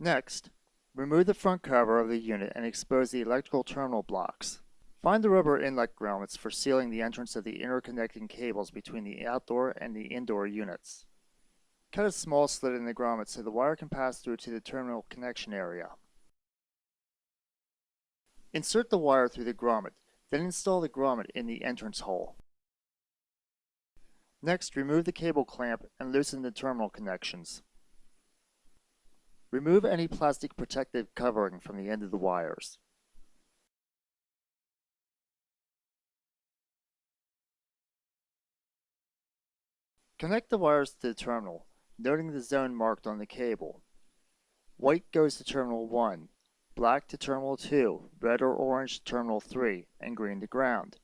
Next, remove the front cover of the unit and expose the electrical terminal blocks. Find the rubber inlet grommets for sealing the entrance of the interconnecting cables between the outdoor and the indoor units. Cut a small slit in the grommet so the wire can pass through to the terminal connection area. Insert the wire through the grommet, then install the grommet in the entrance hole. Next, remove the cable clamp and loosen the terminal connections. Remove any plastic protective covering from the end of the wires. Connect the wires to the terminal, noting the zone marked on the cable. White goes to terminal 1, black to terminal 2, red or orange to terminal 3, and green to ground.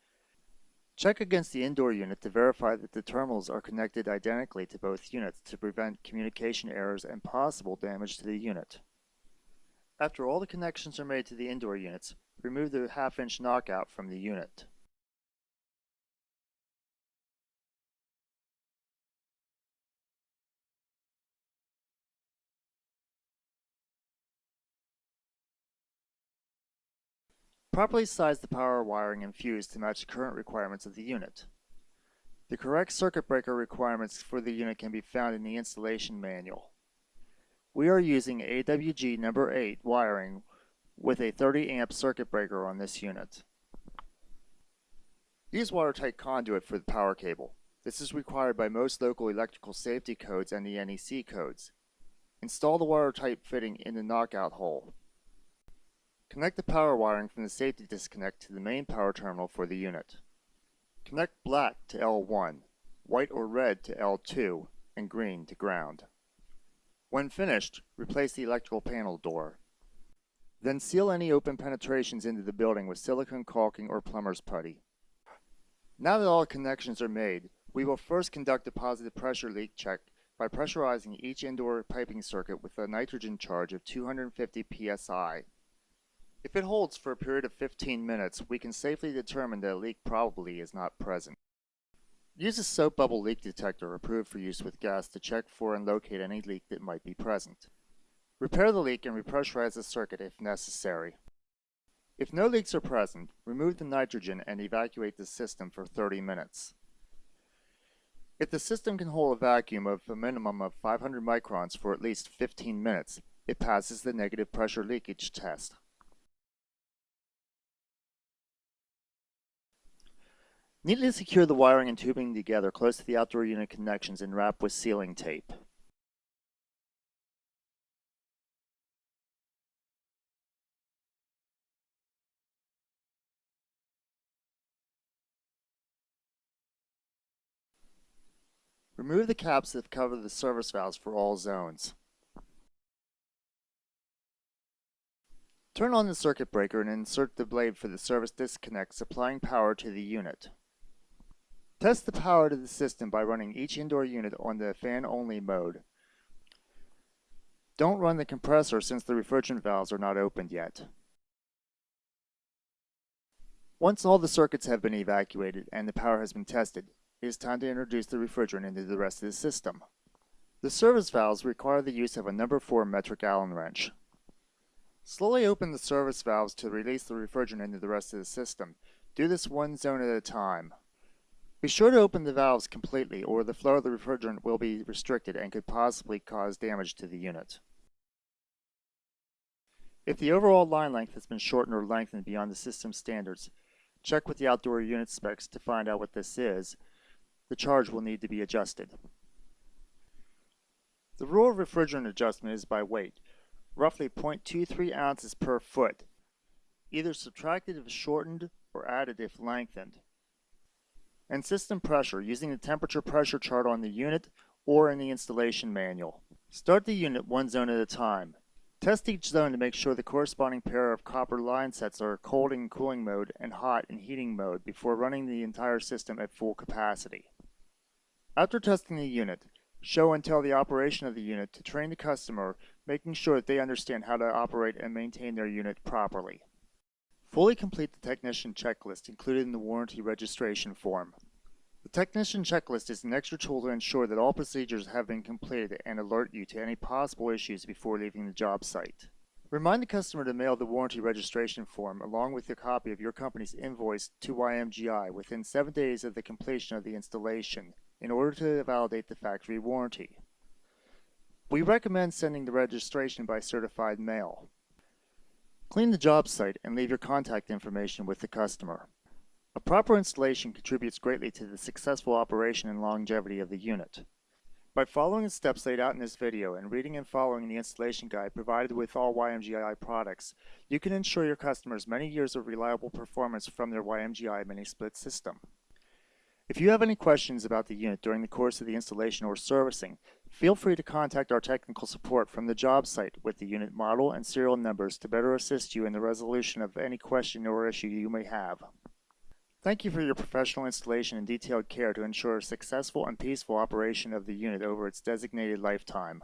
Check against the indoor unit to verify that the terminals are connected identically to both units to prevent communication errors and possible damage to the unit. After all the connections are made to the indoor units, remove the half-inch knockout from the unit. Properly size the power wiring and fuse to match the current requirements of the unit. The correct circuit breaker requirements for the unit can be found in the installation manual. We are using AWG number 8 wiring with a 30 amp circuit breaker on this unit. Use watertight conduit for the power cable. This is required by most local electrical safety codes and the NEC codes. Install the watertight fitting in the knockout hole. Connect the power wiring from the safety disconnect to the main power terminal for the unit. Connect black to L1, white or red to L2, and green to ground. When finished, replace the electrical panel door. Then seal any open penetrations into the building with silicone caulking or plumber's putty. Now that all connections are made, we will first conduct a positive pressure leak check by pressurizing each indoor piping circuit with a nitrogen charge of 250 psi. If it holds for a period of 15 minutes, we can safely determine that a leak probably is not present. Use a soap bubble leak detector approved for use with gas to check for and locate any leak that might be present. Repair the leak and repressurize the circuit if necessary. If no leaks are present, remove the nitrogen and evacuate the system for 30 minutes. If the system can hold a vacuum of a minimum of 500 microns for at least 15 minutes, it passes the negative pressure leakage test. Neatly secure the wiring and tubing together close to the outdoor unit connections and wrap with sealing tape. Remove the caps that cover the service valves for all zones. Turn on the circuit breaker and insert the blade for the service disconnect, supplying power to the unit. Test the power to the system by running each indoor unit on the fan-only mode. Don't run the compressor since the refrigerant valves are not opened yet. Once all the circuits have been evacuated and the power has been tested, it is time to introduce the refrigerant into the rest of the system. The service valves require the use of a number 4 metric Allen wrench. Slowly open the service valves to release the refrigerant into the rest of the system. Do this one zone at a time. Be sure to open the valves completely or the flow of the refrigerant will be restricted and could possibly cause damage to the unit. If the overall line length has been shortened or lengthened beyond the system standards, check with the outdoor unit specs to find out what this is. The charge will need to be adjusted. The rule of refrigerant adjustment is by weight, roughly 0.23 ounces per foot, either subtracted if shortened or added if lengthened. And system pressure using the temperature pressure chart on the unit or in the installation manual. Start the unit one zone at a time. Test each zone to make sure the corresponding pair of copper line sets are cold in cooling mode and hot in heating mode before running the entire system at full capacity. After testing the unit, show and tell the operation of the unit to train the customer, making sure that they understand how to operate and maintain their unit properly. Fully complete the technician checklist included in the warranty registration form. The technician checklist is an extra tool to ensure that all procedures have been completed and alert you to any possible issues before leaving the job site. Remind the customer to mail the warranty registration form along with a copy of your company's invoice to YMGI within 7 days of the completion of the installation in order to validate the factory warranty. We recommend sending the registration by certified mail. Clean the job site and leave your contact information with the customer. A proper installation contributes greatly to the successful operation and longevity of the unit. By following the steps laid out in this video and reading and following the installation guide provided with all YMGI products, you can ensure your customers many years of reliable performance from their YMGI mini-split system. If you have any questions about the unit during the course of the installation or servicing, feel free to contact our technical support from the job site with the unit model and serial numbers to better assist you in the resolution of any question or issue you may have. Thank you for your professional installation and detailed care to ensure a successful and peaceful operation of the unit over its designated lifetime.